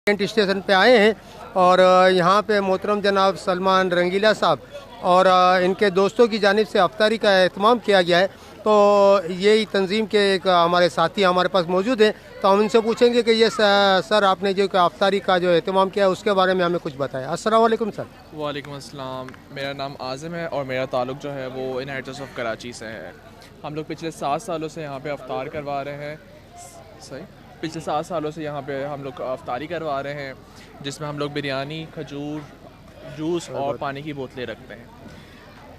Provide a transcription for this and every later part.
Cantt station पे आए हैं और यहाँ पे मोहतरम जनाब सलमान रंगीला साहब और इनके दोस्तों की जानिब से अफ्तारी का एहतमाम किया गया है। तो यही तंजीम के एक हमारे साथी हमारे पास मौजूद हैं, तो हम इनसे पूछेंगे कि ये सर आपने जो अफ्तारी का जो एहतमाम किया है उसके बारे में हमें कुछ बताया। अस्सलाम वालेकुम सर। वालेकुम अस्सलाम। मेरा नाम आज़म है और मेरा ताल्लुक़ जो है वो इनहेरिटेंस ऑफ कराची से है। हम लोग पिछले 7 सालों से यहाँ पे अफ्तार करवा रहे हैं। सही, पिछले 7 सालों से यहाँ पे हम लोग अफ्तारी करवा रहे हैं, जिसमें हम लोग बिरयानी, खजूर, जूस और पानी की बोतलें रखते हैं।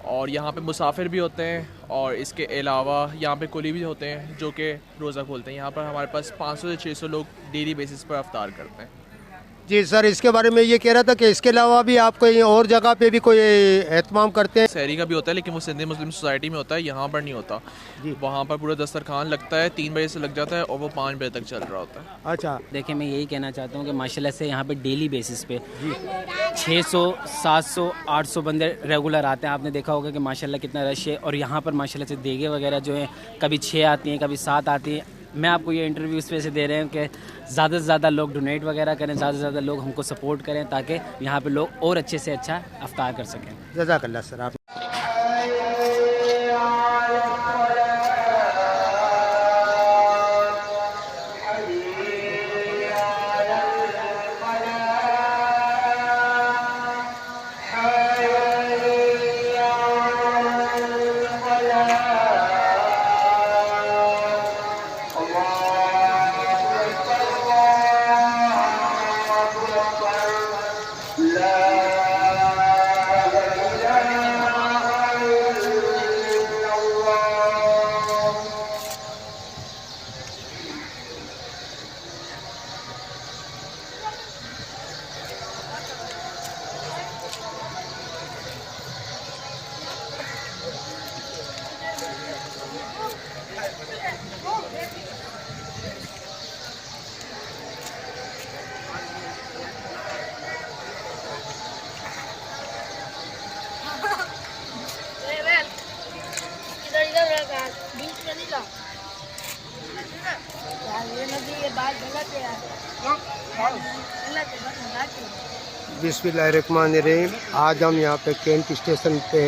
और यहाँ पे मुसाफिर भी होते हैं और इसके अलावा यहाँ पे कुली भी होते हैं जो कि रोज़ा खोलते हैं। यहाँ पर हमारे पास 500 से 600 लोग डेली बेसिस पर अफ्तार करते हैं। जी सर, इसके बारे में ये कह रहा था कि इसके अलावा भी आप कोई और जगह पे भी कोई एहतमाम करते हैं? सहरी का भी होता है, लेकिन वो सिंधी मुस्लिम सोसाइटी में होता है, यहाँ पर नहीं होता। वहाँ पर पूरा दस्तरखान लगता है, 3 बजे से लग जाता है और वो 5 बजे तक चल रहा होता है। अच्छा, देखिए मैं यही कहना चाहता हूँ कि माशाल्लाह से यहाँ पे डेली बेसिस पे 600, 700, 800 बंदे रेगुलर आते हैं। आपने देखा होगा कि माशाल्लाह कितना रश है। और यहाँ पर माशाल्लाह से देगे वगैरह जो हैं कभी 6 आती हैं, कभी 7 आती हैं। मैं आपको ये इंटरव्यू इस वजह से दे रहे हैं कि ज़्यादा से ज़्यादा लोग डोनेट वगैरह करें, ज़्यादा से ज़्यादा लोग हमको सपोर्ट करें ताकि यहाँ पे लोग और अच्छे से अच्छा अफ्तार कर सकें। जज़ाकल्लाह सर। आप बिस्मिल्लाहिर्रहमानिर्रहीम। आज हम यहाँ पे कैंट स्टेशन पे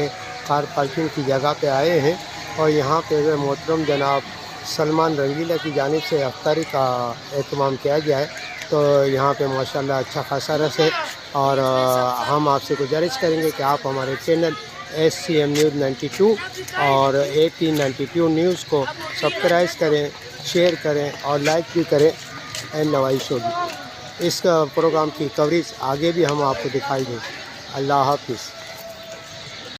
कार पार्किंग की जगह पे आए हैं और यहाँ पे मोहतरम जनाब सलमान रंगीला की जानिब से अफ्तारी का एहतमाम किया गया है। तो यहाँ पे माशाल्लाह अच्छा खासा रस है और हम आपसे गुजारिश करेंगे कि आप हमारे चैनल SCM न्यूज़ 92 और AP 92 न्यूज़ को सब्सक्राइब करें, शेयर करें और लाइक भी करें। एंड नवाइश होगी इस प्रोग्राम की कवरेज आगे भी हम आपको दिखाई दें। अल्लाह हाफिज़।